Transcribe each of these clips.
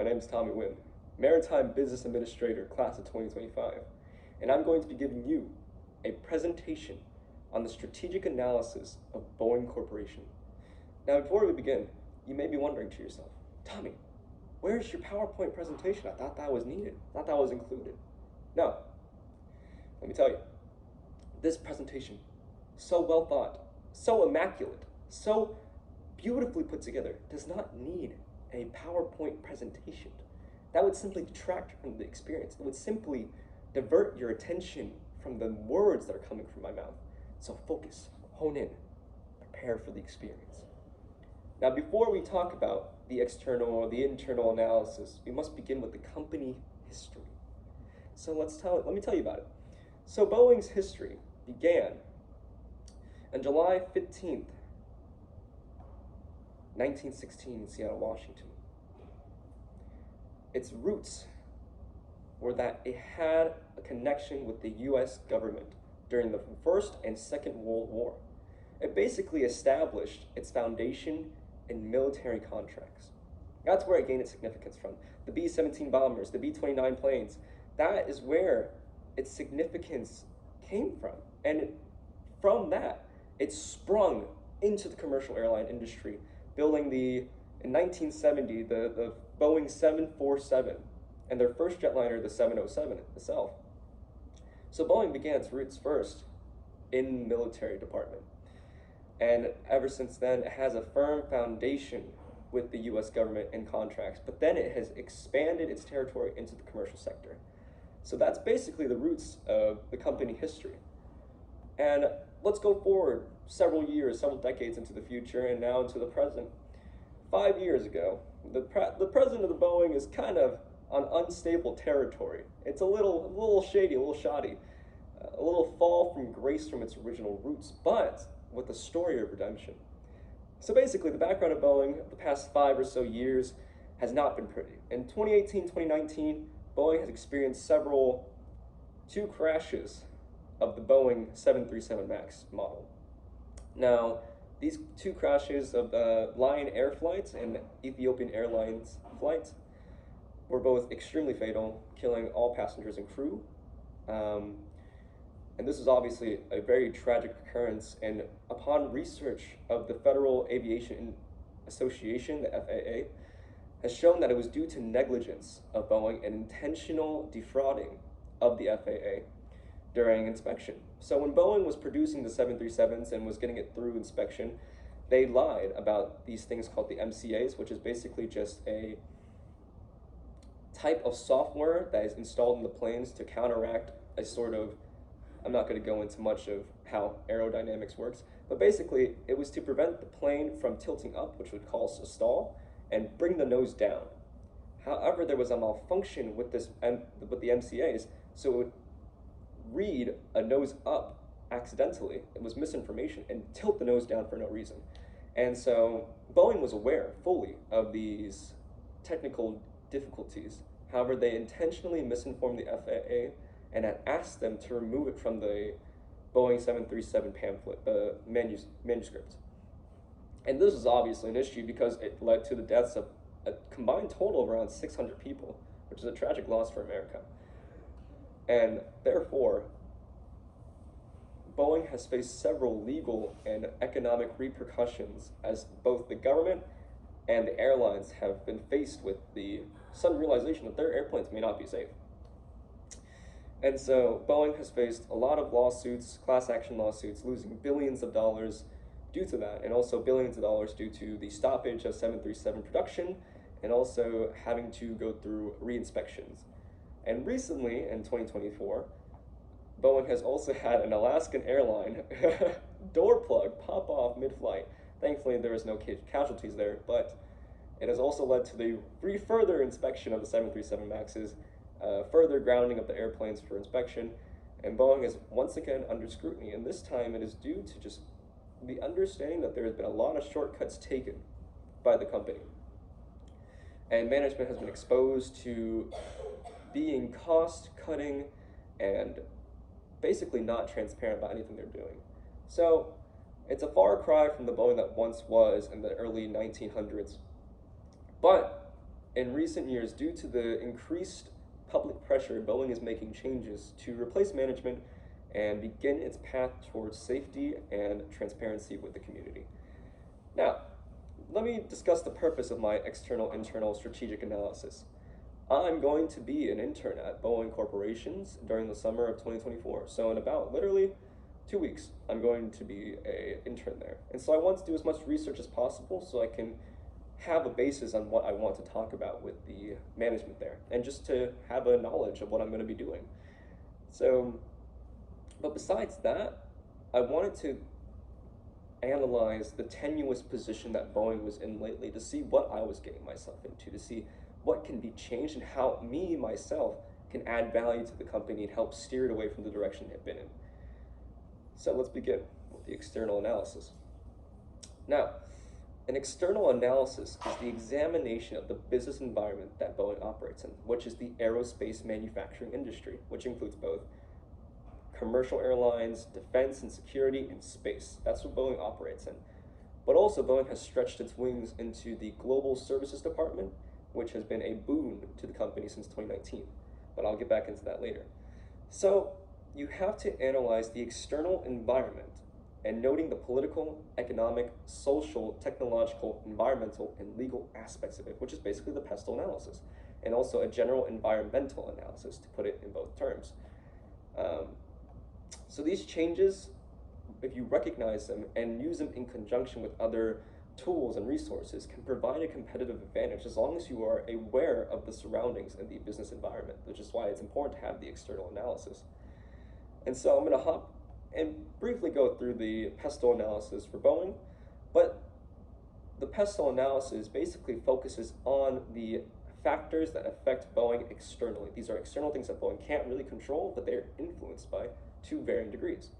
name is Tommy Wynn, Maritime Business Administrator, Class of 2025, and I'm going to be giving you a presentation on the strategic analysis of Boeing Corporation. Now, before we begin, you may be wondering to yourself, Tommy, where's your PowerPoint presentation? I thought that was needed. I thought that was included. No, let me tell you, this presentation, so well thought, so immaculate, so beautifully put together, does not need a PowerPoint presentation. That would simply detract from the experience. It would simply divert your attention from the words that are coming from my mouth. So focus, hone in, prepare for the experience. Now, before we talk about the external or the internal analysis, we must begin with the company history. So let me tell you about it. So Boeing's history began on July 15th, 1916 in Seattle, Washington. Its roots were that it had a connection with the US government during the First and Second World War. It basically established its foundation in military contracts. That's where it gained its significance from. The B-17 bombers, the B-29 planes, that is where its significance came from. And from that, it sprung into the commercial airline industry, building in 1970, the Boeing 747, and their first jetliner, the 707 itself. So Boeing began its roots first in the military department. And ever since then, it has a firm foundation with the US government and contracts, but then it has expanded its territory into the commercial sector. So that's basically the roots of the company history. And let's go forward several years, several decades into the future, and now into the present. 5 years ago, the president of the Boeing is kind of on unstable territory. It's a little shady, a little shoddy, a little fall from grace from its original roots, but with a story of redemption. So basically, the background of Boeing the past 5 or so years has not been pretty. In 2018, 2019, Boeing has experienced two crashes of the Boeing 737 MAX model. Now, these two crashes of the Lion Air flights and Ethiopian Airlines flights were both extremely fatal, killing all passengers and crew. And this is obviously a very tragic occurrence, and upon research of the Federal Aviation Association, the FAA, has shown that it was due to negligence of Boeing and intentional defrauding of the FAA during inspection. So when Boeing was producing the 737s and was getting it through inspection, they lied about these things called the MCAs, which is basically just a type of software that is installed in the planes to counteract a sort of, I'm not going to go into much of how aerodynamics works, but basically it was to prevent the plane from tilting up, which would cause a stall, and bring the nose down. However, there was a malfunction with the MCAs, so it would read a nose up accidentally. It was misinformation, and tilt the nose down for no reason. And so Boeing was aware fully of these technical difficulties. However, they intentionally misinformed the FAA and had asked them to remove it from the Boeing 737 pamphlet, manuscript. And this is obviously an issue because it led to the deaths of a combined total of around 600 people, which is a tragic loss for America. And therefore, Boeing has faced several legal and economic repercussions as both the government and the airlines have been faced with the sudden realization that their airplanes may not be safe. And so Boeing has faced a lot of lawsuits, class action lawsuits, losing billions of dollars due to that, and also billions of dollars due to the stoppage of 737 production, and also having to go through re-inspections. And recently, in 2024, Boeing has also had an Alaskan airline door plug pop off mid-flight. Thankfully, there was no casualties there, but it has also led to the further inspection of the 737 MAXs, further grounding of the airplanes for inspection, and Boeing is once again under scrutiny, and this time it is due to just the understanding that there has been a lot of shortcuts taken by the company. And management has been exposed to being cost-cutting and basically not transparent about anything they're doing. So it's a far cry from the Boeing that once was in the early 1900s. But in recent years, due to the increased public pressure, Boeing is making changes to replace management and begin its path towards safety and transparency with the community. Now, let me discuss the purpose of my external internal strategic analysis. I'm going to be an intern at Boeing Corporations during the summer of 2024. So in about literally 2 weeks, I'm going to be an intern there. And so I want to do as much research as possible so I can have a basis on what I want to talk about with the management there, and just to have a knowledge of what I'm going to be doing. So, but besides that, I wanted to analyze the tenuous position that Boeing was in lately to see what I was getting myself into, to see what can be changed and how me, myself, can add value to the company and help steer it away from the direction they've been in. So let's begin with the external analysis. Now, an external analysis is the examination of the business environment that Boeing operates in, which is the aerospace manufacturing industry, which includes both commercial airlines, defense and security, and space. That's what Boeing operates in. But also, Boeing has stretched its wings into the Global Services Department, which has been a boon to the company since 2019. But I'll get back into that later. So, you have to analyze the external environment and noting the political, economic, social, technological, environmental, and legal aspects of it, which is basically the PESTEL analysis, and also a general environmental analysis, to put it in both terms. So these changes, if you recognize them and use them in conjunction with other tools and resources, can provide a competitive advantage as long as you are aware of the surroundings and the business environment, which is why it's important to have the external analysis. And so I'm going to hop and briefly go through the PESTEL analysis for Boeing, but the PESTEL analysis basically focuses on the factors that affect Boeing externally. These are external things that Boeing can't really control, but they're influenced by to varying degrees.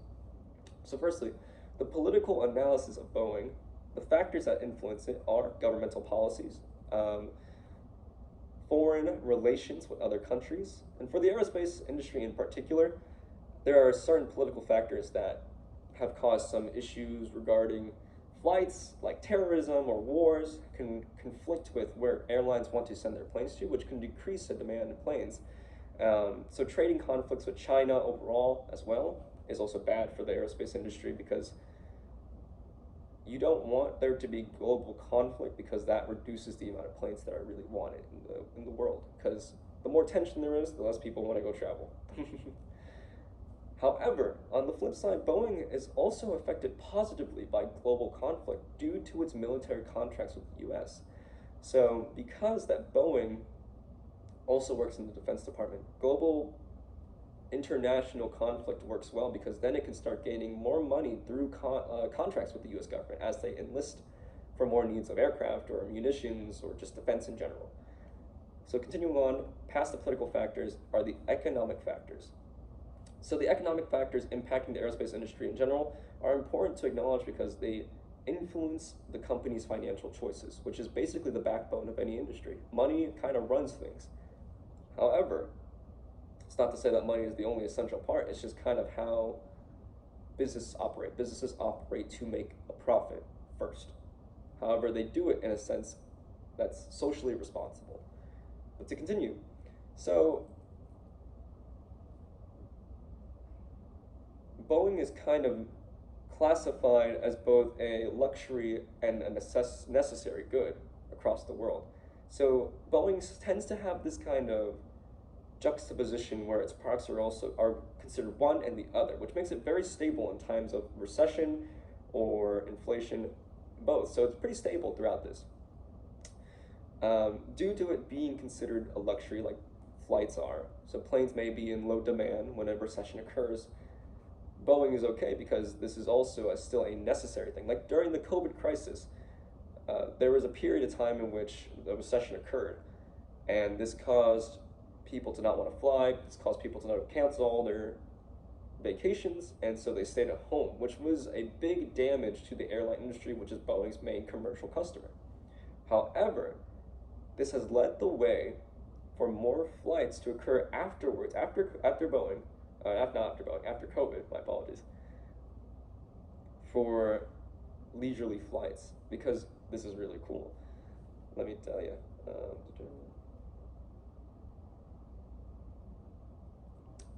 So firstly, the political analysis of Boeing, the factors that influence it are governmental policies, foreign relations with other countries, and for the aerospace industry in particular, there are certain political factors that have caused some issues regarding flights, like terrorism or wars, can conflict with where airlines want to send their planes to, which can decrease the demand in planes. So trading conflicts with China overall as well is also bad for the aerospace industry, because you don't want there to be global conflict, because that reduces the amount of planes that are really wanted in the world, because the more tension there is, the less people want to go travel. However, on the flip side, Boeing is also affected positively by global conflict due to its military contracts with the US. So because that Boeing also works in the Defense Department, global international conflict works well, because then it can start gaining more money through contracts with the US government as they enlist for more needs of aircraft or munitions or just defense in general. So continuing on, past the political factors are the economic factors. So the economic factors impacting the aerospace industry in general are important to acknowledge, because they influence the company's financial choices, which is basically the backbone of any industry. Money kind of runs things. However, it's not to say that money is the only essential part, it's just kind of how businesses operate. Businesses operate to make a profit first. However, they do it in a sense that's socially responsible. But to continue, so Boeing is kind of classified as both a luxury and a necessary good across the world. So Boeing tends to have this kind of juxtaposition where its products are considered one and the other, which makes it very stable in times of recession or inflation, both. So it's pretty stable throughout this. Due to it being considered a luxury like flights are, so planes may be in low demand when a recession occurs, Boeing is okay, because this is also still a necessary thing. Like during the COVID crisis, there was a period of time in which the recession occurred, and this caused people to not want to fly, this caused people to not cancel all their vacations, and so they stayed at home, which was a big damage to the airline industry, which is Boeing's main commercial customer. However, this has led the way for more flights to occur afterwards, after Boeing, after COVID, my apologies, for leisurely flights, because this is really cool. Let me tell you.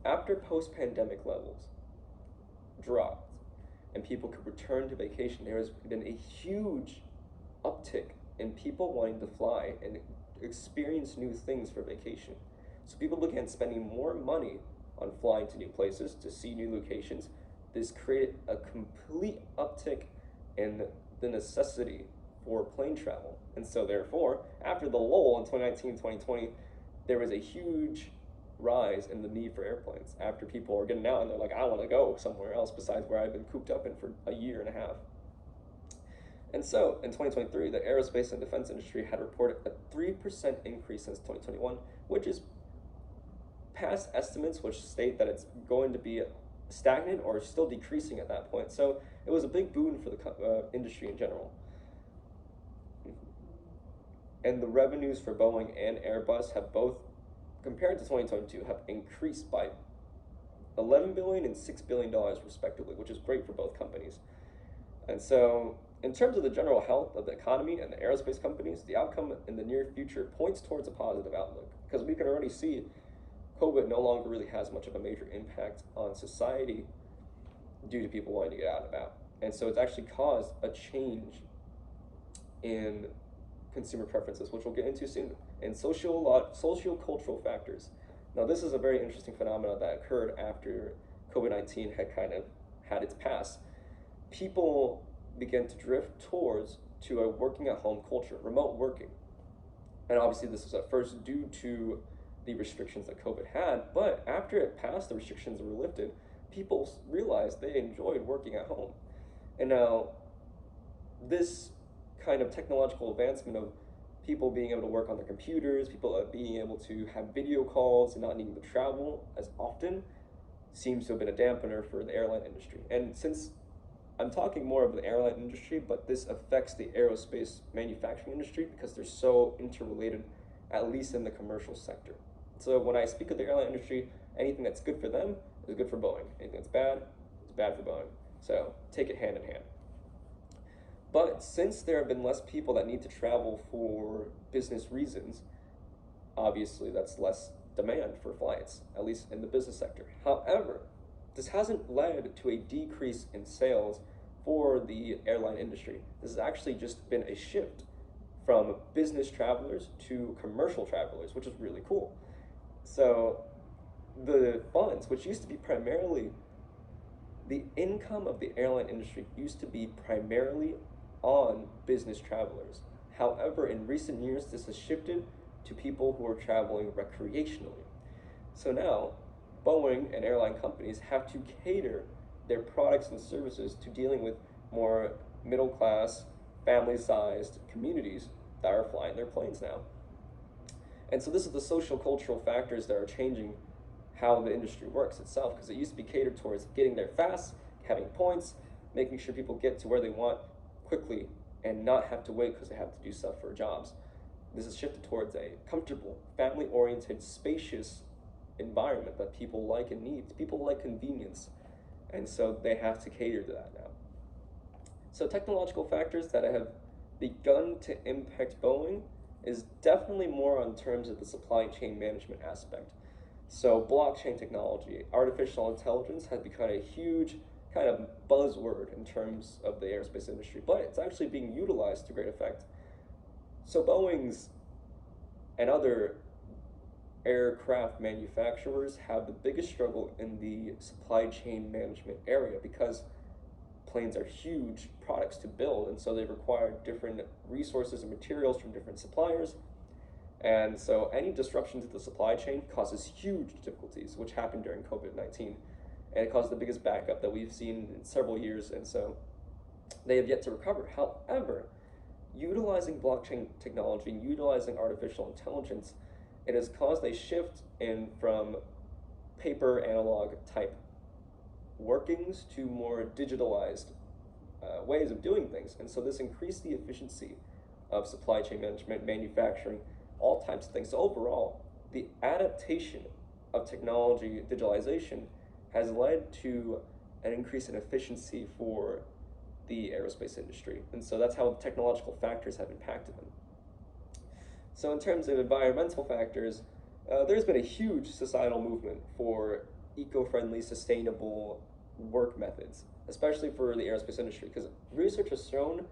After post-pandemic levels dropped and people could return to vacation, there has been a huge uptick in people wanting to fly and experience new things for vacation. So people began spending more money on flying to new places to see new locations. This created a complete uptick in the necessity for plane travel. And so therefore, after the lull in 2019, 2020, there was a huge rise in the need for airplanes after people are getting out and they're like, I want to go somewhere else besides where I've been cooped up in for a year and a half. And so in 2023, the aerospace and defense industry had reported a 3% increase since 2021, which is past estimates, which state that it's going to be stagnant or still decreasing at that point. So it was a big boon for the industry in general. And the revenues for Boeing and Airbus have both, compared to 2022, have increased by $11 billion and $6 billion respectively, which is great for both companies. And so in terms of the general health of the economy and the aerospace companies, the outcome in the near future points towards a positive outlook, because we can already see COVID no longer really has much of a major impact on society due to people wanting to get out and about. And so it's actually caused a change in consumer preferences, which we'll get into soon, and socio-cultural factors. Now, this is a very interesting phenomenon that occurred after COVID-19 had kind of had its pass. People began to drift to a working at home culture, remote working. And obviously this was at first due to the restrictions that COVID had, but after it passed, the restrictions were lifted, people realized they enjoyed working at home. And now this kind of technological advancement of people being able to work on their computers, people being able to have video calls and not needing to travel as often, seems to have been a dampener for the airline industry. And since I'm talking more of the airline industry, but this affects the aerospace manufacturing industry because they're so interrelated, at least in the commercial sector. So when I speak of the airline industry, anything that's good for them is good for Boeing. Anything that's bad is bad for Boeing. So take it hand in hand. But since there have been less people that need to travel for business reasons, obviously that's less demand for flights, at least in the business sector. However, this hasn't led to a decrease in sales for the airline industry. This has actually just been a shift from business travelers to commercial travelers, which is really cool. So the funds, which used to be primarily, the income of the airline industry used to be primarily on business travelers. However, in recent years, this has shifted to people who are traveling recreationally. So now, Boeing and airline companies have to cater their products and services to dealing with more middle-class, family-sized communities that are flying their planes now. And so this is the social cultural factors that are changing how the industry works itself, because it used to be catered towards getting there fast, having points, making sure people get to where they want quickly and not have to wait because they have to do stuff for jobs. This has shifted towards a comfortable, family-oriented, spacious environment that people like and need. People like convenience, and so they have to cater to that now. So technological factors that have begun to impact Boeing is definitely more on terms of the supply chain management aspect. So blockchain technology, artificial intelligence has become a huge kind of buzzword in terms of the aerospace industry, but it's actually being utilized to great effect. So Boeing's and other aircraft manufacturers have the biggest struggle in the supply chain management area because planes are huge products to build, and so they require different resources and materials from different suppliers. And so any disruption to the supply chain causes huge difficulties, which happened during COVID-19. And it caused the biggest backup that we've seen in several years, and so they have yet to recover. However, utilizing blockchain technology, utilizing artificial intelligence, it has caused a shift from paper analog type workings to more digitalized ways of doing things. And so this increased the efficiency of supply chain management, manufacturing, all types of things. So overall, the adaptation of technology, digitalization, has led to an increase in efficiency for the aerospace industry. And so that's how technological factors have impacted them. So in terms of environmental factors, there's been a huge societal movement for eco-friendly, sustainable work methods, especially for the aerospace industry, because research has shown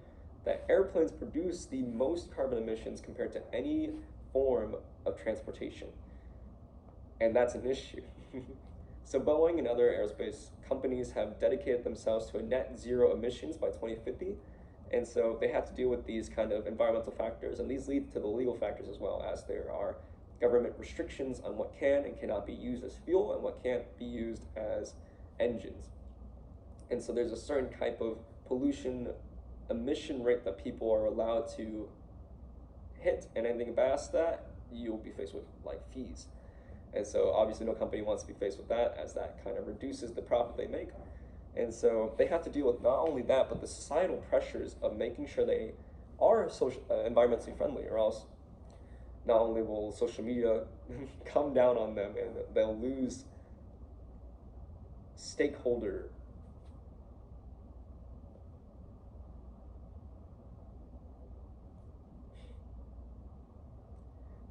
that airplanes produce the most carbon emissions compared to any form of transportation. And that's an issue. So Boeing and other aerospace companies have dedicated themselves to a net zero emissions by 2050. And so they have to deal with these kind of environmental factors, and these lead to the legal factors as well, as there are government restrictions on what can and cannot be used as fuel and what can't be used as engines. And so there's a certain type of pollution emission rate that people are allowed to hit, and anything past that, you'll be faced with like fees. And so obviously no company wants to be faced with that, as that kind of reduces the profit they make. And so they have to deal with not only that, but the societal pressures of making sure they are environmentally friendly, or else not only will social media come down on them and they'll lose stakeholder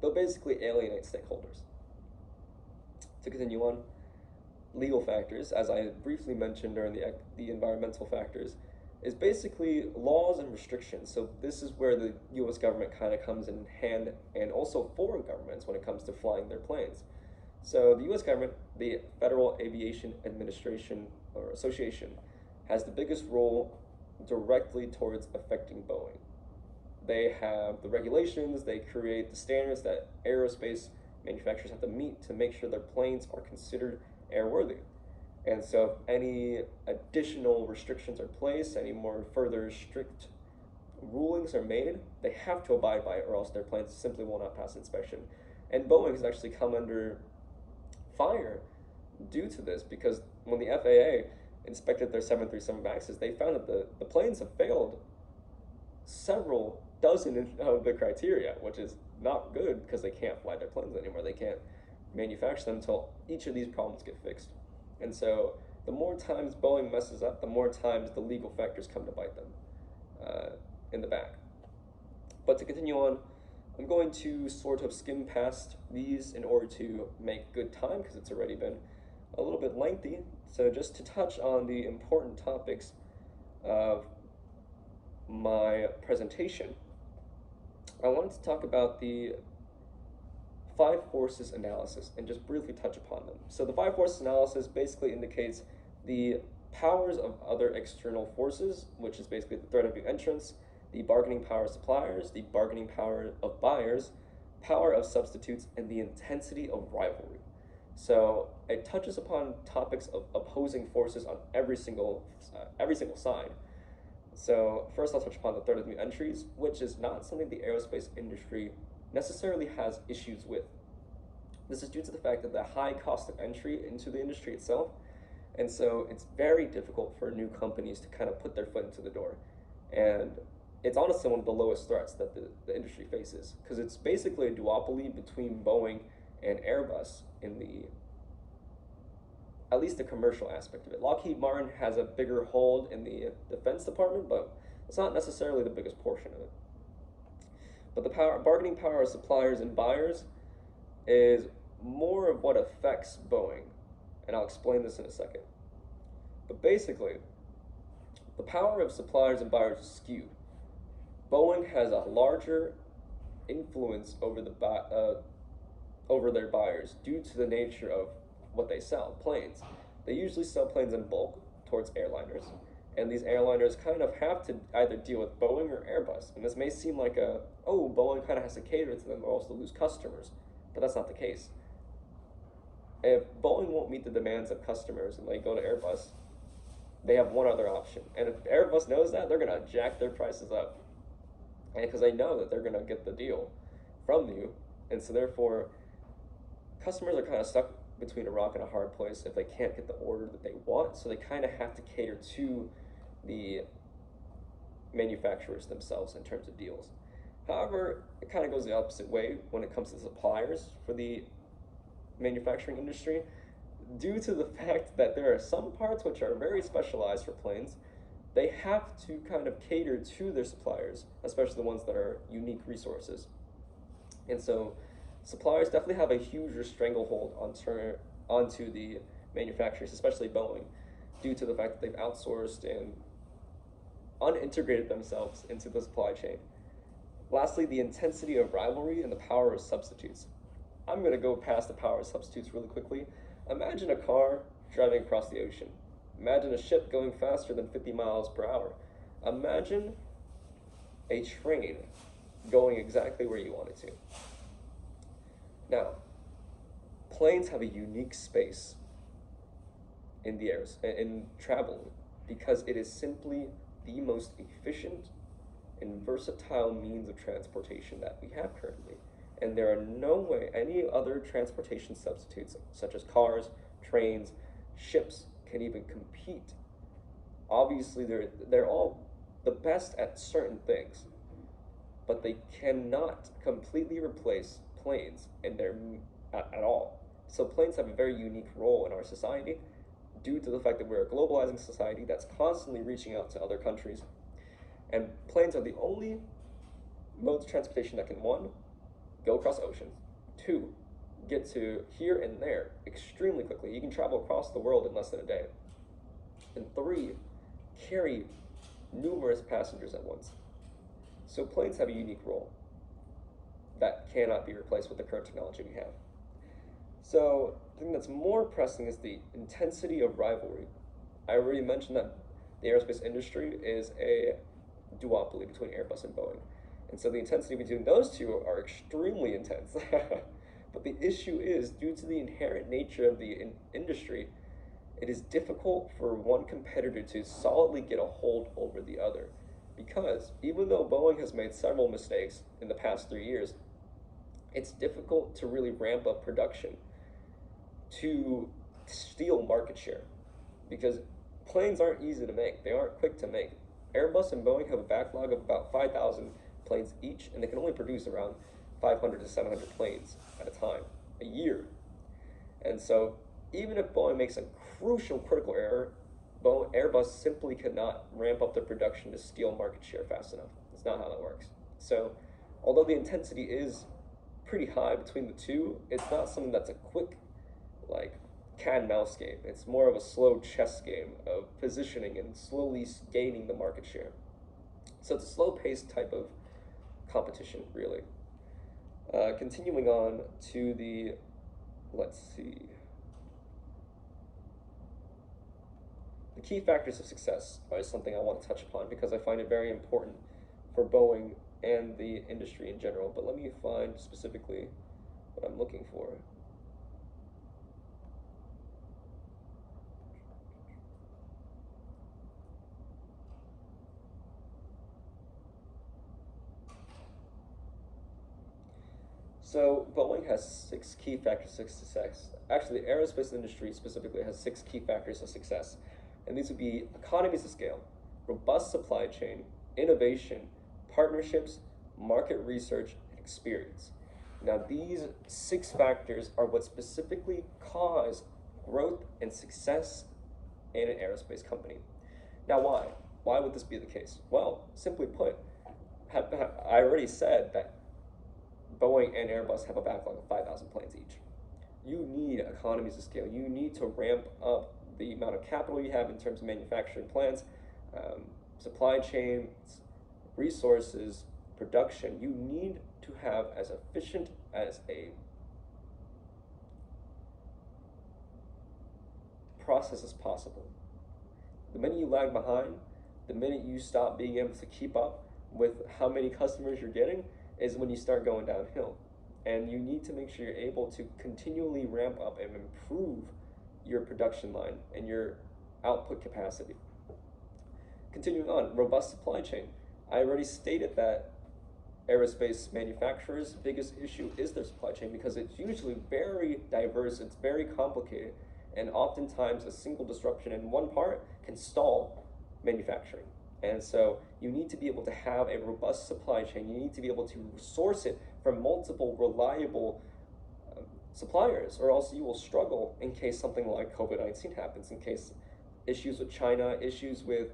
they'll basically alienate stakeholders. To continue on, legal factors, as I briefly mentioned during the environmental factors, is basically laws and restrictions. So this is where the US government kind of comes in hand, and also foreign governments when it comes to flying their planes. So the US government, the Federal Aviation Administration or Association, has the biggest role directly towards affecting Boeing. They have the regulations, they create the standards that aerospace manufacturers have to meet to make sure their planes are considered airworthy. And so if any additional restrictions are placed, any more further strict rulings are made, they have to abide by it, or else their planes simply will not pass inspection. And Boeing has actually come under fire due to this, because when the FAA inspected their 737 MAXs, they found that the planes have failed several dozen of the criteria, which is not good because they can't fly their planes anymore. They can't manufacture them until each of these problems get fixed. And so the more times Boeing messes up, the more times the legal factors come to bite them in the back. But to continue on, I'm going to sort of skim past these in order to make good time, because it's already been a little bit lengthy. So just to touch on the important topics of my presentation, I wanted to talk about the five forces analysis and just briefly touch upon them. So the five forces analysis basically indicates the powers of other external forces, which is basically the threat of new entrants, the bargaining power of suppliers, the bargaining power of buyers, power of substitutes, and the intensity of rivalry. So it touches upon topics of opposing forces on every single side. So first I'll touch upon the threat of new entries, which is not something the aerospace industry necessarily has issues with. This is due to the fact that the high cost of entry into the industry itself, and so it's very difficult for new companies to kind of put their foot into the door. And it's honestly one of the lowest threats that the industry faces, because it's basically a duopoly between Boeing and Airbus in at least the commercial aspect of it. Lockheed Martin has a bigger hold in the Defense Department, but it's not necessarily the biggest portion of it. But the bargaining power of suppliers and buyers is more of what affects Boeing, and I'll explain this in a second. But basically, the power of suppliers and buyers is skewed. Boeing has a larger influence over over their buyers due to the nature of what they sell, planes. They usually sell planes in bulk towards airliners, and these airliners kind of have to either deal with Boeing or Airbus. And this may seem like Boeing kind of has to cater to them or else they'll lose customers, but that's not the case. If Boeing won't meet the demands of customers and they go to Airbus, they have one other option. And if Airbus knows that, they're gonna jack their prices up, and because they know that they're gonna get the deal from you. And so therefore, customers are kind of stuck between a rock and a hard place if they can't get the order that they want, so they kind of have to cater to the manufacturers themselves in terms of deals. However, it kind of goes the opposite way when it comes to suppliers for the manufacturing industry, due to the fact that there are some parts which are very specialized for planes. They have to kind of cater to their suppliers, especially the ones that are unique resources. And so suppliers definitely have a huge stranglehold onto the manufacturers, especially Boeing, due to the fact that they've outsourced and unintegrated themselves into the supply chain. Lastly, the intensity of rivalry and the power of substitutes. I'm going to go past the power of substitutes really quickly. Imagine a car driving across the ocean. Imagine a ship going faster than 50 miles per hour. Imagine a train going exactly where you want it to. Now, planes have a unique space in the air, in travel, because it is simply the most efficient and versatile means of transportation that we have currently. And there are no way any other transportation substitutes, such as cars, trains, ships, can even compete. Obviously, they're all the best at certain things, but they cannot completely replace planes at all. So planes have a very unique role in our society due to the fact that we're a globalizing society that's constantly reaching out to other countries. And planes are the only modes of transportation that can, one, go across oceans, two, get to here and there extremely quickly. You can travel across the world in less than a day. And three, carry numerous passengers at once. So planes have a unique role that cannot be replaced with the current technology we have. So the thing that's more pressing is the intensity of rivalry. I already mentioned that the aerospace industry is a duopoly between Airbus and Boeing. And so the intensity between those two are extremely intense. But the issue is, due to the inherent nature of the industry, it is difficult for one competitor to solidly get a hold over the other. Because even though Boeing has made several mistakes in the past 3 years, it's difficult to really ramp up production to steal market share. Because planes aren't easy to make, they aren't quick to make. Airbus and Boeing have a backlog of about 5,000 planes each, and they can only produce around 500 to 700 planes at a time, a year. And so even if Boeing makes a crucial critical error, Airbus simply cannot ramp up their production to steal market share fast enough. It's not how that works. So although the intensity is pretty high between the two, it's not something that's a quick, like, cat and mouse game. It's more of a slow chess game of positioning and slowly gaining the market share. So it's a slow-paced type of competition, really. Continuing on to the, let's see, the key factors of success is something I want to touch upon because I find it very important for Boeing and the industry in general. But let me find specifically what I'm looking for. So Boeing has 6 key factors of success. Actually, the aerospace industry specifically has 6 key factors of success. And these would be economies of scale, robust supply chain, innovation, partnerships, market research, and experience. Now, these 6 factors are what specifically cause growth and success in an aerospace company. Now, why? Why would this be the case? Well, simply put, I already said that Boeing and Airbus have a backlog of 5,000 planes each. You need economies of scale. You need to ramp up the amount of capital you have in terms of manufacturing plants, supply chains, resources, production. You need to have as efficient as a process as possible. The minute you lag behind, the minute you stop being able to keep up with how many customers you're getting, is when you start going downhill. And you need to make sure you're able to continually ramp up and improve your production line and your output capacity. Continuing on, robust supply chain. I already stated that aerospace manufacturers' biggest issue is their supply chain because it's usually very diverse, it's very complicated, and oftentimes a single disruption in one part can stall manufacturing. And so you need to be able to have a robust supply chain. You need to be able to source it from multiple reliable suppliers, or else you will struggle in case something like COVID-19 happens, in case issues with China, issues with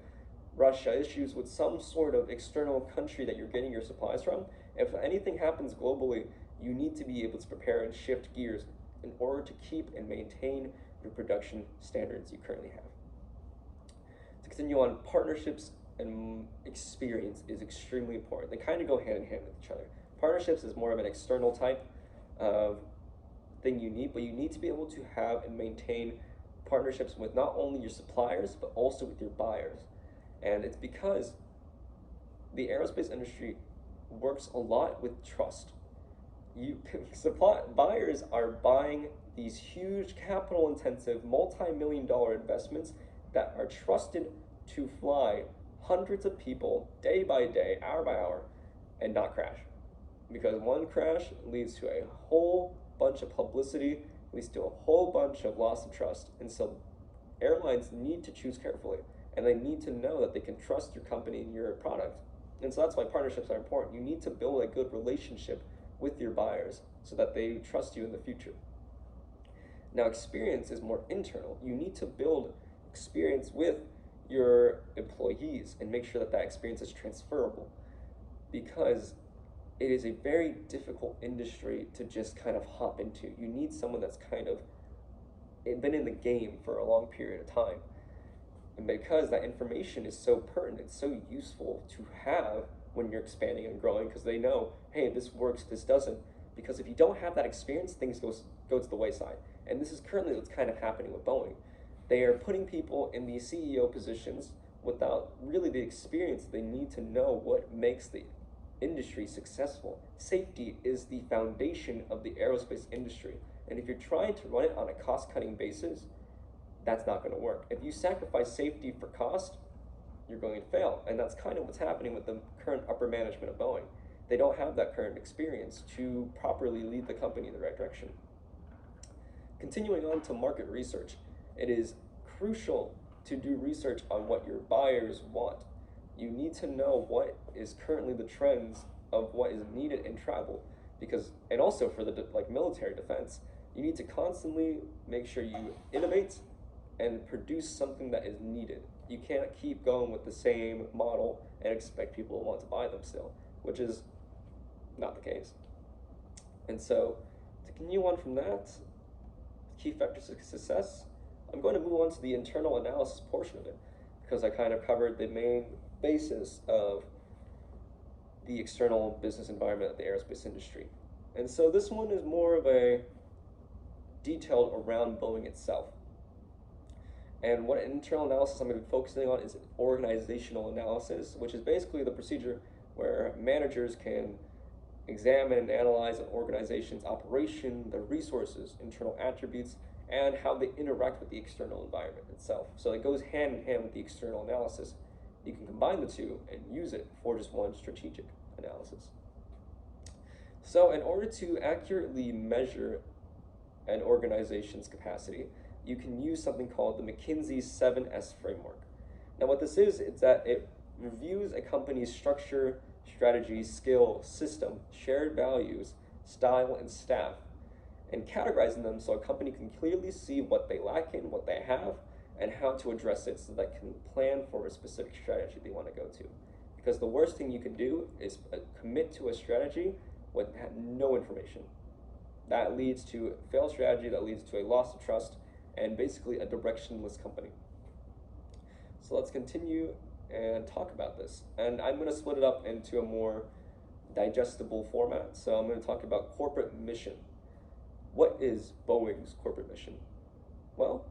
Russia, issues with some sort of external country that you're getting your supplies from. If anything happens globally, you need to be able to prepare and shift gears in order to keep and maintain the production standards you currently have. To continue on, partnerships and experience is extremely important. They kind of go hand in hand with each other. Partnerships is more of an external type of thing you need, but you need to be able to have and maintain partnerships with not only your suppliers, but also with your buyers. And it's because the aerospace industry works a lot with trust. Buyers are buying these huge capital intensive multi-million dollar investments that are trusted to fly hundreds of people day by day, hour by hour, and not crash. Because one crash leads to a whole bunch of publicity, leads to a whole bunch of loss of trust. And so airlines need to choose carefully, and they need to know that they can trust your company and your product. And so that's why partnerships are important. You need to build a good relationship with your buyers so that they trust you in the future. Now, experience is more internal. You need to build experience with your employees and make sure that that experience is transferable, because it is a very difficult industry to just kind of hop into. You need someone that's kind of been in the game for a long period of time. And because that information is so pertinent, so useful to have when you're expanding and growing, because they know, hey, this works, this doesn't. Because if you don't have that experience, things go to the wayside. And this is currently what's kind of happening with Boeing. They are putting people in these CEO positions without really the experience. They need to know what makes the industry successful. Safety is the foundation of the aerospace industry. And if you're trying to run it on a cost-cutting basis, that's not going to work. If you sacrifice safety for cost, you're going to fail. And that's kind of what's happening with the current upper management of Boeing. They don't have that current experience to properly lead the company in the right direction. Continuing on to market research, it is crucial to do research on what your buyers want. You need to know what is currently the trends of what is needed in travel, and also for the military defense, you need to constantly make sure you innovate and produce something that is needed. You can't keep going with the same model and expect people to want to buy them still, which is not the case. And so, to continue on from that, key factors of success, I'm going to move on to the internal analysis portion of it, because I kind of covered the main basis of the external business environment of the aerospace industry. And so this one is more of a detailed around Boeing itself. And what internal analysis I'm going to be focusing on is organizational analysis, which is basically the procedure where managers can examine and analyze an organization's operation, their resources, internal attributes, and how they interact with the external environment itself. So it goes hand in hand with the external analysis. You can combine the two and use it for just one strategic analysis. So in order to accurately measure an organization's capacity, you can use something called the McKinsey 7S framework. Now what this is, it's that it reviews a company's structure, strategy, skill, system, shared values, style, and staff, and categorizing them so a company can clearly see what they lack in, what they have, and how to address it so they can plan for a specific strategy they want to go to. Because the worst thing you can do is commit to a strategy with no information. That leads to a failed strategy, that leads to a loss of trust, and basically a directionless company. So let's continue and talk about this. And I'm going to split it up into a more digestible format. So I'm going to talk about corporate mission. What is Boeing's corporate mission? Well,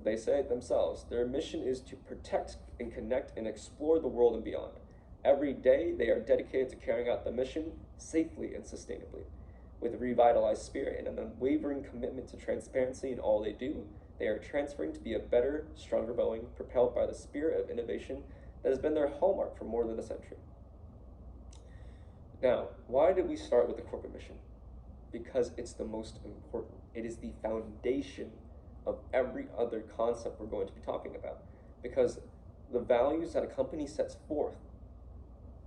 they say it themselves. Their mission is to protect and connect and explore the world and beyond. Every day, they are dedicated to carrying out the mission safely and sustainably. With a revitalized spirit and an unwavering commitment to transparency in all they do, they are transferring to be a better, stronger Boeing, propelled by the spirit of innovation that has been their hallmark for more than a century. Now, why did we start with the corporate mission? Because it's the most important. It is the foundation of every other concept we're going to be talking about. Because the values that a company sets forth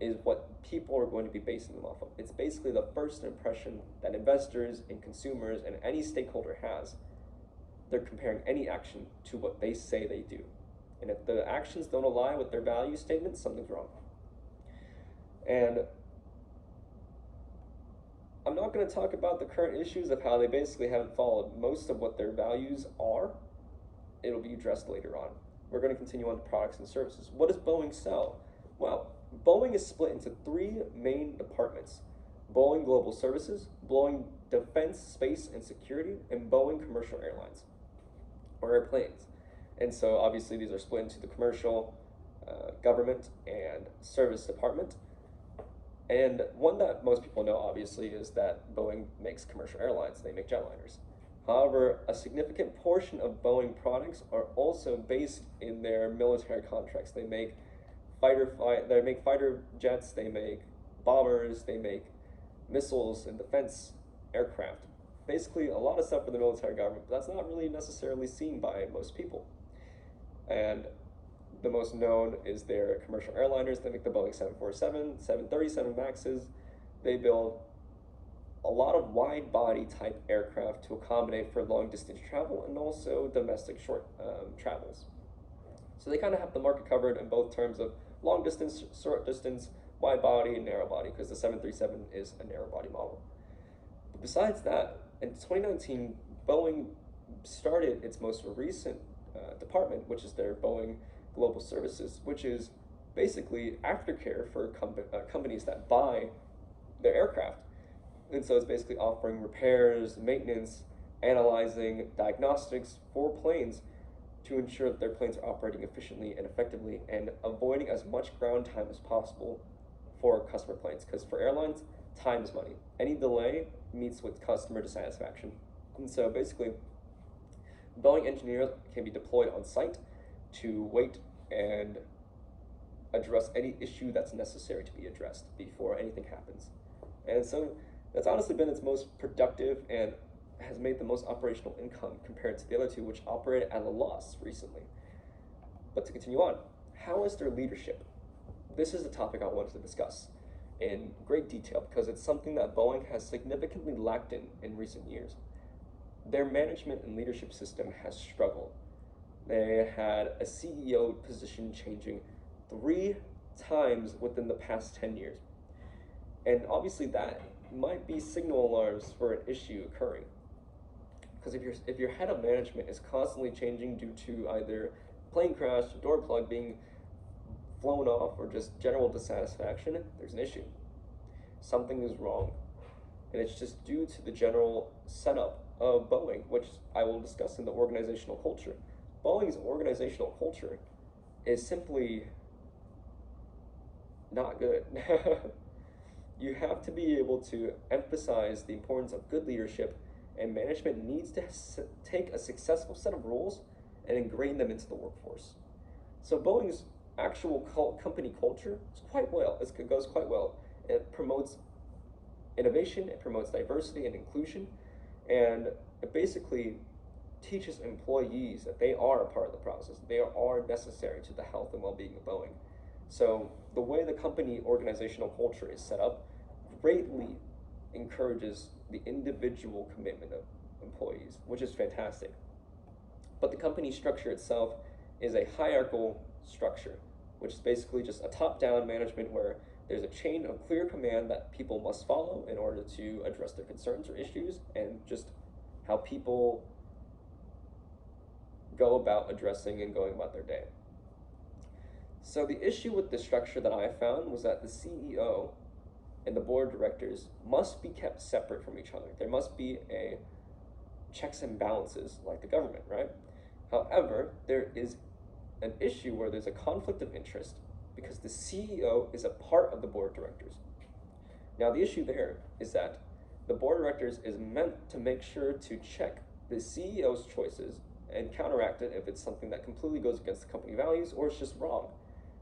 is what people are going to be basing them off of. It's basically the first impression that investors and consumers and any stakeholder has. They're comparing any action to what they say they do. And if the actions don't align with their value statement, something's wrong. And I'm not going to talk about the current issues of how they basically haven't followed most of what their values are. It'll be addressed later on. We're going to continue on to products and services. What does Boeing sell? Well, Boeing is split into three main departments: Boeing Global Services, Boeing Defense, Space, and Security, and Boeing Commercial Airlines, or airplanes. And so obviously these are split into the commercial, government, and service department. And one that most people know, obviously, is that Boeing makes commercial airlines. They make jetliners. However, a significant portion of Boeing products are also based in their military contracts. They make fighter jets, they make bombers, they make missiles and defense aircraft. Basically, a lot of stuff for the military government, but that's not really necessarily seen by most people. And the most known is their commercial airliners. They make the Boeing 747, 737 Maxes. They build a lot of wide body type aircraft to accommodate for long distance travel and also domestic short travels. So they kind of have the market covered in both terms of long distance, short distance, wide body, and narrow body, because the 737 is a narrow body model. But besides that, in 2019, Boeing started its most recent department, which is their Boeing Global Services, which is basically aftercare for companies that buy their aircraft. And so it's basically offering repairs, maintenance, analyzing, diagnostics for planes to ensure that their planes are operating efficiently and effectively and avoiding as much ground time as possible for customer planes. Because for airlines, time is money. Any delay meets with customer dissatisfaction. And so basically, Boeing engineers can be deployed on site to wait and address any issue that's necessary to be addressed before anything happens. And so that's honestly been its most productive and has made the most operational income compared to the other two, which operated at a loss recently. But to continue on, how is their leadership? This is the topic I wanted to discuss in great detail because it's something that Boeing has significantly lacked in recent years. Their management and leadership system has struggled. They had a CEO position changing 3 times within the past 10 years. And obviously that might be signal alarms for an issue occurring. Because if your head of management is constantly changing due to either plane crash, door plug being flown off, or just general dissatisfaction, there's an issue. Something is wrong. And it's just due to the general setup of Boeing, which I will discuss in the organizational culture. Boeing's organizational culture is simply not good. You have to be able to emphasize the importance of good leadership, and management needs to take a successful set of rules and ingrain them into the workforce. So Boeing's actual company culture is quite well. It goes quite well. It promotes innovation, it promotes diversity and inclusion, and it basically teaches employees that they are a part of the process. They are necessary to the health and well-being of Boeing. So the way the company organizational culture is set up greatly encourages the individual commitment of employees, which is fantastic. But the company structure itself is a hierarchical structure, which is basically just a top-down management where there's a chain of clear command that people must follow in order to address their concerns or issues, and just how people go about addressing and going about their day. So the issue with the structure that I found was that the CEO and the board of directors must be kept separate from each other. There must be a checks and balances like the government, right? However, there is an issue where there's a conflict of interest because the CEO is a part of the board of directors. Now, the issue there is that the board of directors is meant to make sure to check the CEO's choices and counteract it if it's something that completely goes against the company values or it's just wrong.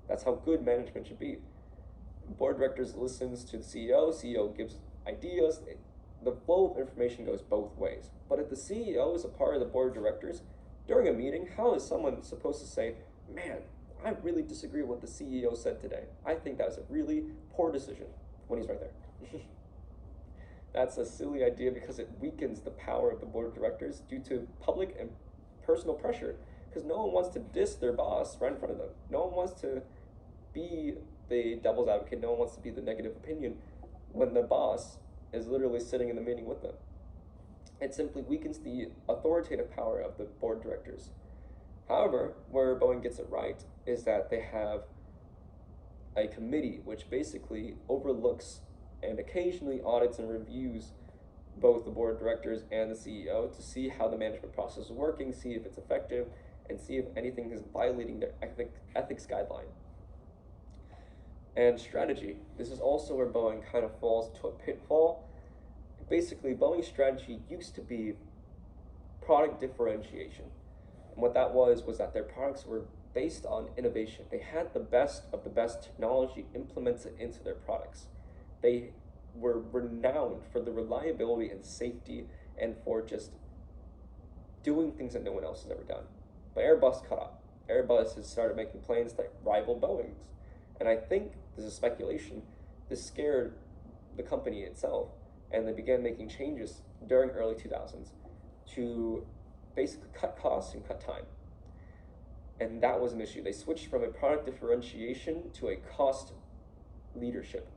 That's how good management should be. Board of directors listens to the CEO gives ideas. The flow of information goes both ways. But if the CEO is a part of the board of directors, during a meeting, how is someone supposed to say, man, I really disagree with what the CEO said today. I think that was a really poor decision, when he's right there. That's a silly idea because it weakens the power of the board of directors due to public and personal pressure, because no one wants to diss their boss right in front of them. No one wants to be the devil's advocate. No one wants to be the negative opinion when the boss is literally sitting in the meeting with them. It simply weakens the authoritative power of the board of directors. However, where Boeing gets it right is that they have a committee which basically overlooks and occasionally audits and reviews both the board of directors and the CEO to see how the management process is working, see if it's effective, and see if anything is violating their ethics guideline. And strategy. This is also where Boeing kind of falls into a pitfall. Basically, Boeing's strategy used to be product differentiation. And what that was that their products were based on innovation. They had the best of the best technology implemented into their products. They were renowned for the reliability and safety and for just doing things that no one else has ever done. But Airbus caught up. Airbus has started making planes that rival Boeing's. And I think, this is speculation, this scared the company itself, and they began making changes during early 2000s to basically cut costs and cut time. And that was an issue. They switched from a product differentiation to a cost leadership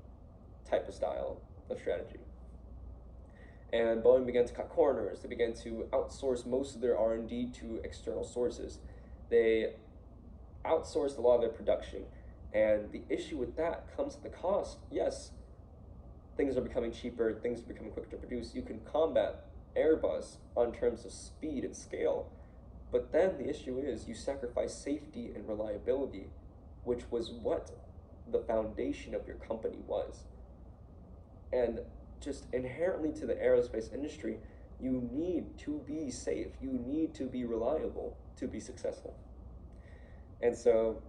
type of style of strategy. And Boeing began to cut corners. They began to outsource most of their R&D to external sources. They outsourced a lot of their production. And the issue with that comes at the cost. Yes, things are becoming cheaper, things are becoming quicker to produce. You can combat Airbus on terms of speed and scale. But then the issue is you sacrifice safety and reliability, which was what the foundation of your company was. And just inherently to the aerospace industry, you need to be safe. You need to be reliable to be successful. And so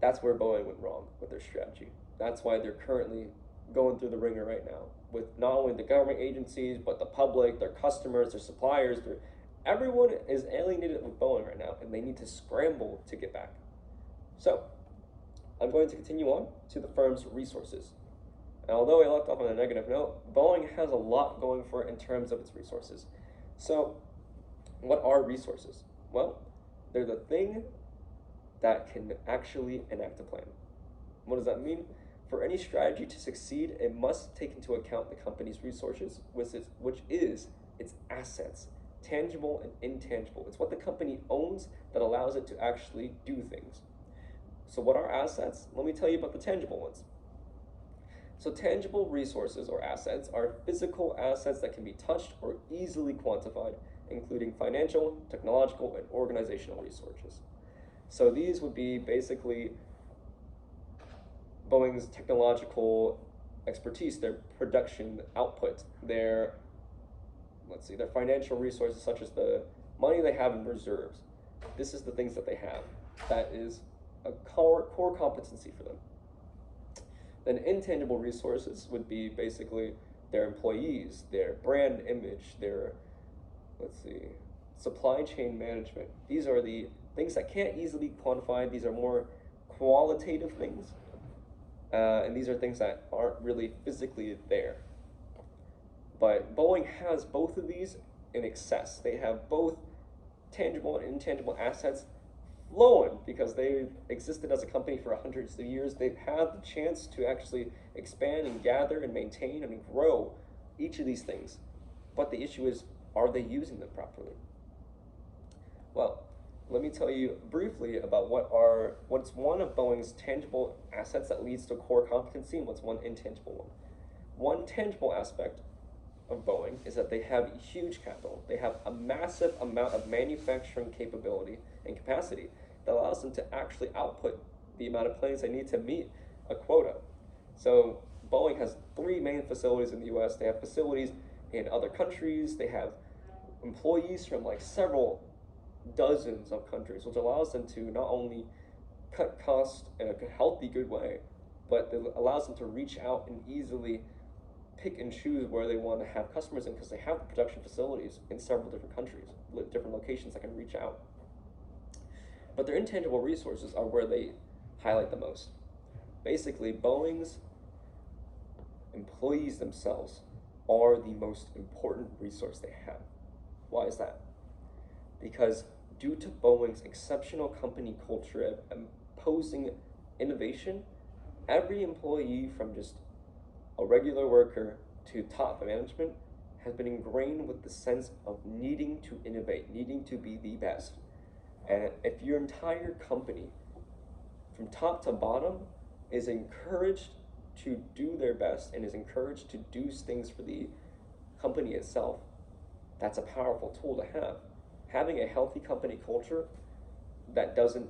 that's where Boeing went wrong with their strategy. That's why they're currently going through the ringer right now with not only the government agencies, but the public, their customers, their suppliers. Everyone is alienated with Boeing right now, and they need to scramble to get back. So I'm going to continue on to the firm's resources. And although I left off on a negative note, Boeing has a lot going for it in terms of its resources. So what are resources? Well, they're the thing that can actually enact a plan. What does that mean? For any strategy to succeed, it must take into account the company's resources, which is its assets, tangible and intangible. It's what the company owns that allows it to actually do things. So what are assets? Let me tell you about the tangible ones. So tangible resources or assets are physical assets that can be touched or easily quantified, including financial, technological, and organizational resources. So these would be basically Boeing's technological expertise, their production output, their financial resources such as the money they have in reserves. This is the things that they have. That is a core competency for them. Then intangible resources would be basically their employees, their brand image, their, supply chain management. These are the things that can't easily be quantified. These are more qualitative things. And these are things that aren't really physically there. But Boeing has both of these in excess. They have both tangible and intangible assets flowing because they've existed as a company for hundreds of years. They've had the chance to actually expand and gather and maintain and grow each of these things. But the issue is, are they using them properly? Well, let me tell you briefly about what's one of Boeing's tangible assets that leads to core competency and what's one intangible one. One tangible aspect of Boeing is that they have huge capital. They have a massive amount of manufacturing capability and capacity that allows them to actually output the amount of planes they need to meet a quota. So Boeing has 3 main facilities in the US. They have facilities in other countries. They have employees from several dozens of countries, which allows them to not only cut costs in a healthy, good way, but it allows them to reach out and easily pick and choose where they want to have customers in because they have production facilities in several different countries, different locations that can reach out. But their intangible resources are where they highlight the most. Basically, Boeing's employees themselves are the most important resource they have. Why is that? Because due to Boeing's exceptional company culture of imposing innovation, every employee from just a regular worker to top management has been ingrained with the sense of needing to innovate, needing to be the best. And if your entire company, from top to bottom, is encouraged to do their best and is encouraged to do things for the company itself, that's a powerful tool to have. Having a healthy company culture that doesn't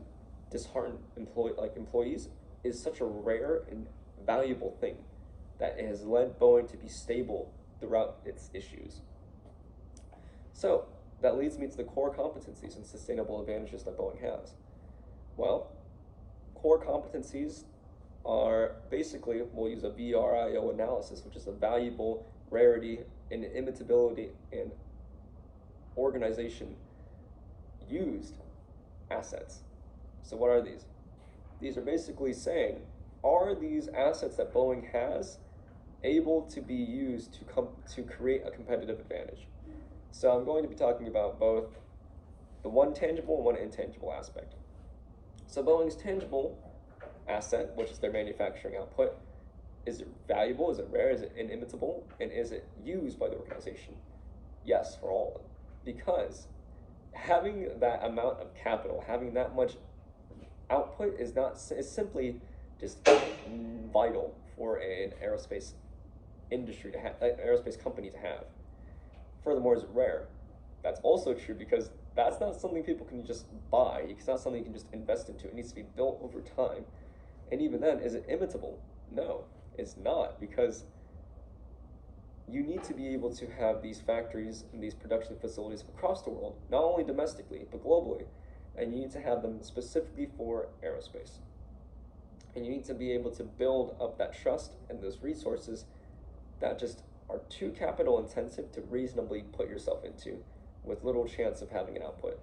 dishearten employees is such a rare and valuable thing that it has led Boeing to be stable throughout its issues. So that leads me to the core competencies and sustainable advantages that Boeing has. Well, core competencies are basically, we'll use a VRIO analysis, which is a valuable, rarity, and imitability and organization used assets. So what are these? These are basically saying, are these assets that Boeing has able to be used to create a competitive advantage? So I'm going to be talking about both the one tangible and one intangible aspect. So Boeing's tangible asset, which is their manufacturing output, is it valuable, is it rare, is it inimitable, and is it used by the organization? Yes, for all of them. Because having that amount of capital, having that much output is simply just vital for an aerospace industry to have, an aerospace company to have. Furthermore, is it rare? That's also true because that's not something people can just buy. It's not something you can just invest into. It needs to be built over time. And even then, is it imitable? No, it's not, because you need to be able to have these factories and these production facilities across the world, not only domestically, but globally. And you need to have them specifically for aerospace. And you need to be able to build up that trust and those resources that just are too capital intensive to reasonably put yourself into with little chance of having an output.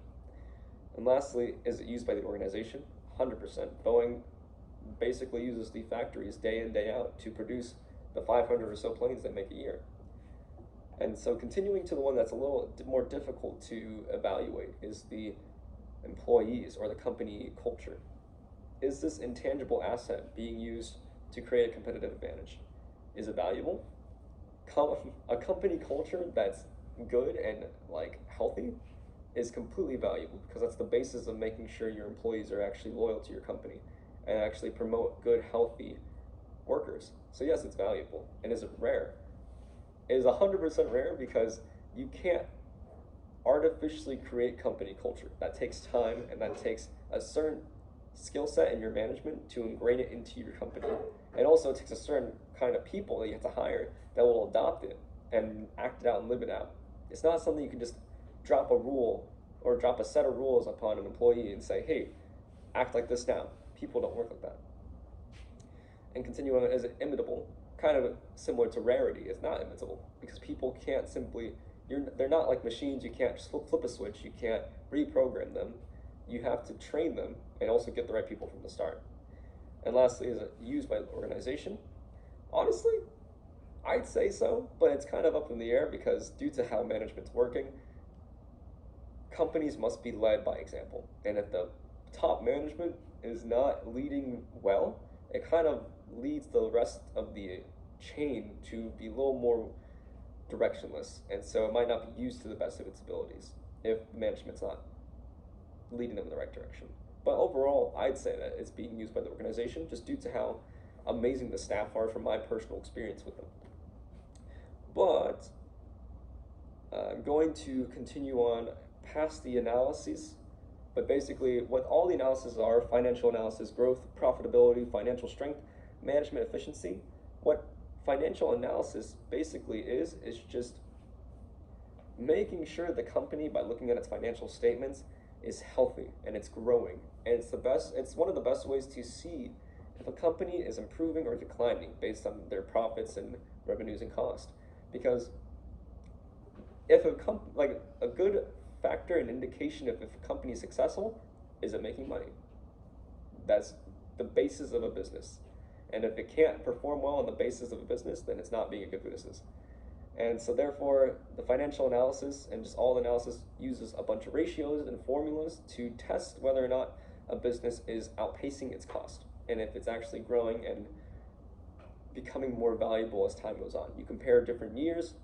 And lastly, is it used by the organization? 100%. Boeing basically uses the factories day in, day out to produce the 500 or so planes they make a year. And so continuing to the one that's a little more difficult to evaluate is the employees or the company culture. Is this intangible asset being used to create a competitive advantage? Is it valuable? A company culture that's good and healthy is completely valuable, because that's the basis of making sure your employees are actually loyal to your company and actually promote good, healthy workers. So yes, it's valuable. And is it rare? It is 100% rare, because you can't artificially create company culture. That takes time, and that takes a certain skill set in your management to ingrain it into your company. And also it takes a certain kind of people that you have to hire that will adopt it and act it out and live it out. It's not something you can just drop a rule or drop a set of rules upon an employee and say, hey, act like this now. People don't work like that. And continuing on, is it imitable? Kind of similar to rarity. It's not imitable, because people can't simply, they're not like machines. You can't just flip a switch. You can't reprogram them. You have to train them and also get the right people from the start. And lastly, is it used by the organization? Honestly, I'd say so, but it's kind of up in the air, because due to how management's working, companies must be led by example. And if the top management is not leading well, it kind of leads the rest of the chain to be a little more directionless. And so it might not be used to the best of its abilities if management's not leading them in the right direction. But overall, I'd say that it's being used by the organization, just due to how amazing the staff are from my personal experience with them. But I'm going to continue on past the analyses. But basically, what all the analyses are: financial analysis, growth, profitability, financial strength, management efficiency. What financial analysis basically is just making sure the company, by looking at its financial statements, is healthy and it's growing. And it's one of the best ways to see if a company is improving or declining based on their profits and revenues and cost. Because if a good factor and indication of if a company is successful, is it making money? That's the basis of a business. And if it can't perform well on the basis of a business, then it's not being a good business. And so therefore, the financial analysis and just all analysis uses a bunch of ratios and formulas to test whether or not a business is outpacing its cost, and if it's actually growing and becoming more valuable as time goes on. You compare different years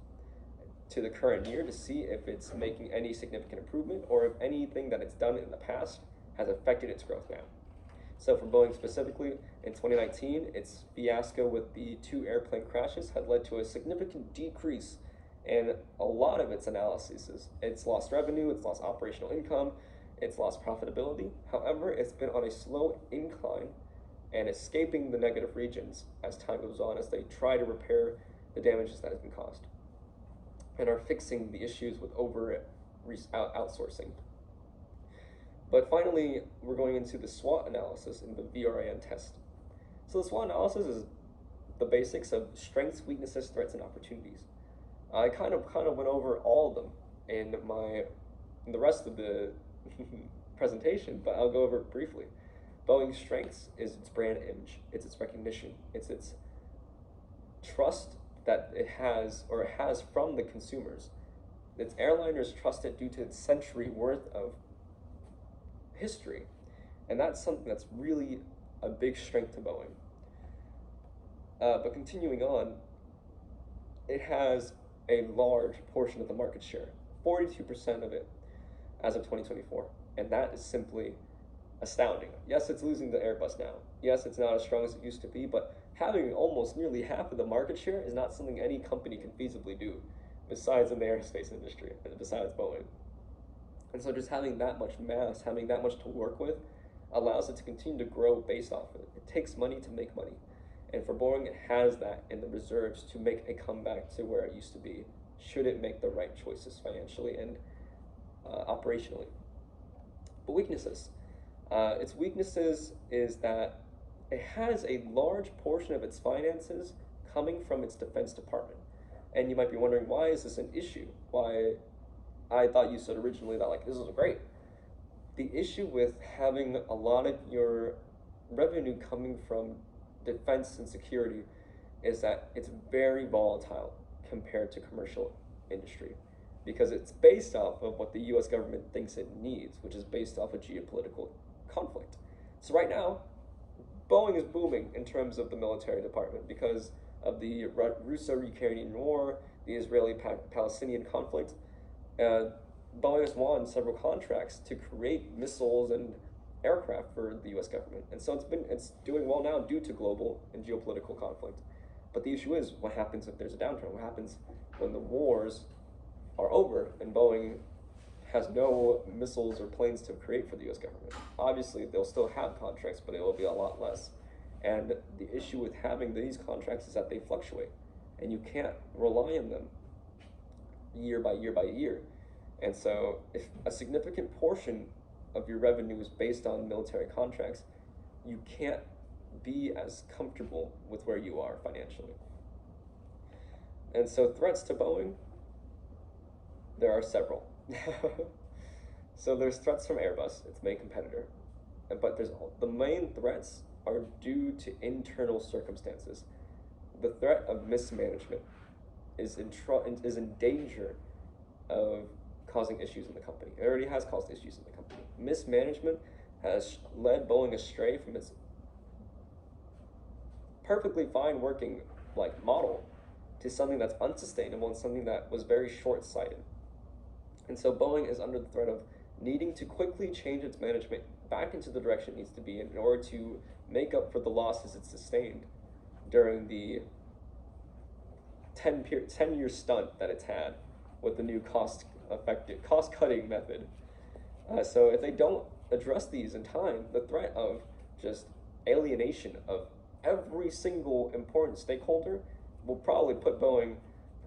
to the current year to see if it's making any significant improvement or if anything that it's done in the past has affected its growth now. So for Boeing specifically, in 2019, its fiasco with the 2 airplane crashes had led to a significant decrease in a lot of its analyses. It's lost revenue, it's lost operational income, it's lost profitability. However, it's been on a slow incline and escaping the negative regions as time goes on, as they try to repair the damages that has been caused and are fixing the issues with outsourcing. But finally, we're going into the SWOT analysis in the VRIN test. So the SWOT analysis is the basics of strengths, weaknesses, threats, and opportunities. I kind of went over all of them in the rest of the presentation, but I'll go over it briefly. Boeing's strengths is its brand image, it's its recognition, it's its trust that it has from the consumers. Its airliners trust it due to its century worth of history, and that's something that's really a big strength to Boeing. But continuing on, it has a large portion of the market share, 42% of it as of 2024, and that is simply astounding. Yes, it's losing to Airbus now. Yes, it's not as strong as it used to be, but having almost nearly half of the market share is not something any company can feasibly do, besides in the aerospace industry, and besides Boeing. And so just having that much mass, having that much to work with, allows it to continue to grow based off of it. It takes money to make money. And for Boeing, it has that in the reserves to make a comeback to where it used to be, should it make the right choices financially and operationally. But weaknesses. Its weaknesses is that it has a large portion of its finances coming from its Defense Department. And you might be wondering, why is this an issue? Why? I thought you said originally that this is great. The issue with having a lot of your revenue coming from defense and security is that it's very volatile compared to commercial industry, because it's based off of what the US government thinks it needs, which is based off of geopolitical conflict. So right now, Boeing is booming in terms of the military department because of the Russo-Ukrainian war, the Israeli-Palestinian conflict. Boeing has won several contracts to create missiles and aircraft for the US government. And so it's doing well now due to global and geopolitical conflict. But the issue is, what happens if there's a downturn? What happens when the wars are over and Boeing has no missiles or planes to create for the US government? Obviously, they'll still have contracts, but it will be a lot less. And the issue with having these contracts is that they fluctuate, and you can't rely on them year by year by year. And so if a significant portion of your revenue is based on military contracts, you can't be as comfortable with where you are financially. And so threats to Boeing, there are several. So there's threats from Airbus, its main competitor. But the main threats are due to internal circumstances. The threat of mismanagement is in danger of causing issues in the company. It already has caused issues in the company. Mismanagement has led Boeing astray from its perfectly fine working model to something that's unsustainable and something that was very short-sighted. And so Boeing is under the threat of needing to quickly change its management back into the direction it needs to be in order to make up for the losses it sustained during the 10-year stunt that it's had with the new cost-cutting method. So if they don't address these in time, the threat of just alienation of every single important stakeholder will probably put Boeing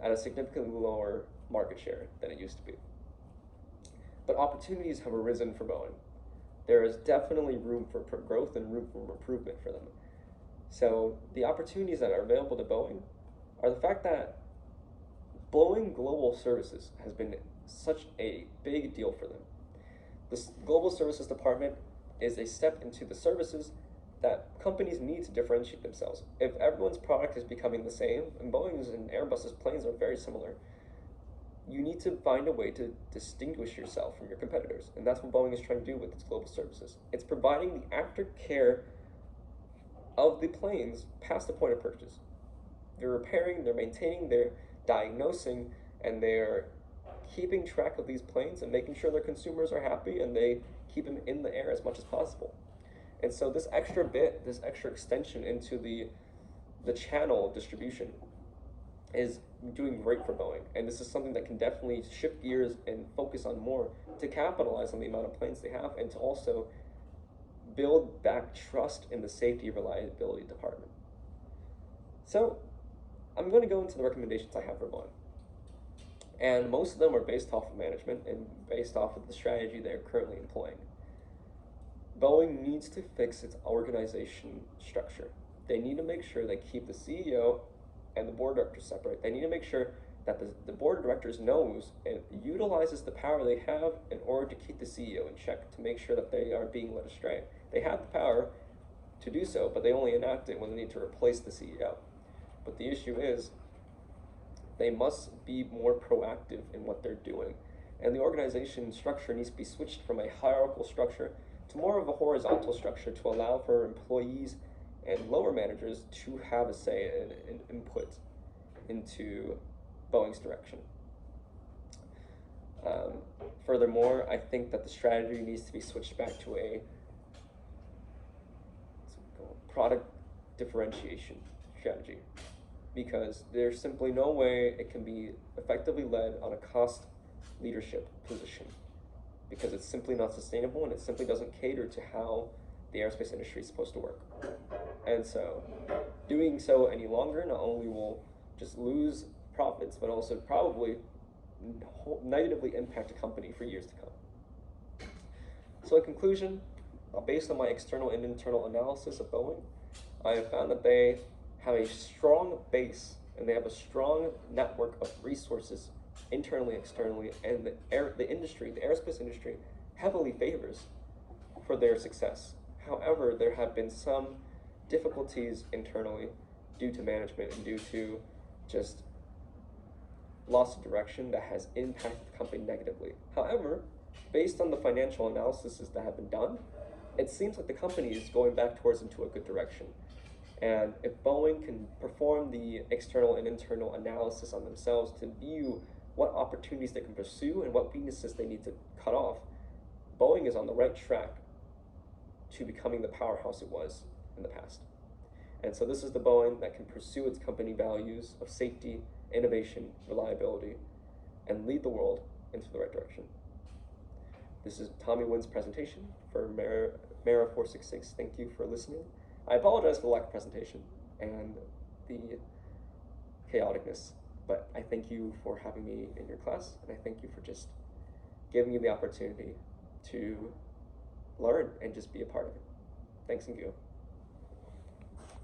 at a significantly lower market share than it used to be. But opportunities have arisen for Boeing. There is definitely room for growth and room for improvement for them. So the opportunities that are available to Boeing are the fact that Boeing Global Services has been such a big deal for them. This Global Services Department is a step into the services that companies need to differentiate themselves. If everyone's product is becoming the same, and Boeing's and Airbus's planes are very similar, you need to find a way to distinguish yourself from your competitors. And that's what Boeing is trying to do with its global services. It's providing the aftercare of the planes past the point of purchase. They're repairing, they're maintaining, they're diagnosing, and they're keeping track of these planes and making sure their consumers are happy and they keep them in the air as much as possible. And so this extra bit, this extra extension into the channel distribution is doing great for Boeing. And this is something that can definitely shift gears and focus on more to capitalize on the amount of planes they have and to also build back trust in the safety and reliability department. So I'm going to go into the recommendations I have for Boeing. And most of them are based off of management and based off of the strategy they're currently employing. Boeing needs to fix its organization structure. They need to make sure they keep the CEO and the board of directors separate. They need to make sure that the board of directors knows and utilizes the power they have in order to keep the CEO in check, to make sure that they aren't being led astray. They have the power to do so, but they only enact it when they need to replace the CEO. But the issue is, they must be more proactive in what they're doing. And the organization structure needs to be switched from a hierarchical structure to more of a horizontal structure to allow for employees and lower managers to have a say and input into Boeing's direction. Furthermore, I think that the strategy needs to be switched back to a product differentiation strategy, because there's simply no way it can be effectively led on a cost leadership position, because it's simply not sustainable and it simply doesn't cater to how the aerospace industry is supposed to work. And so doing so any longer not only will just lose profits, but also probably negatively impact a company for years to come. So in conclusion, based on my external and internal analysis of Boeing, I have found that they have a strong base and they have a strong network of resources internally, externally, and the industry, the aerospace industry, heavily favors for their success. However, there have been some difficulties internally due to management and due to just loss of direction that has impacted the company negatively. However, based on the financial analyses that have been done, it seems like the company is going back towards into a good direction. And if Boeing can perform the external and internal analysis on themselves to view what opportunities they can pursue and what weaknesses they need to cut off, Boeing is on the right track to becoming the powerhouse it was in the past. And so this is the Boeing that can pursue its company values of safety, innovation, reliability, and lead the world into the right direction. This is Tommy Wynn's presentation for Mara 466. Thank you for listening. I apologize for the lack of presentation and the chaoticness, but I thank you for having me in your class, and I thank you for just giving me the opportunity to learn and just be a part of it. Thanks and you.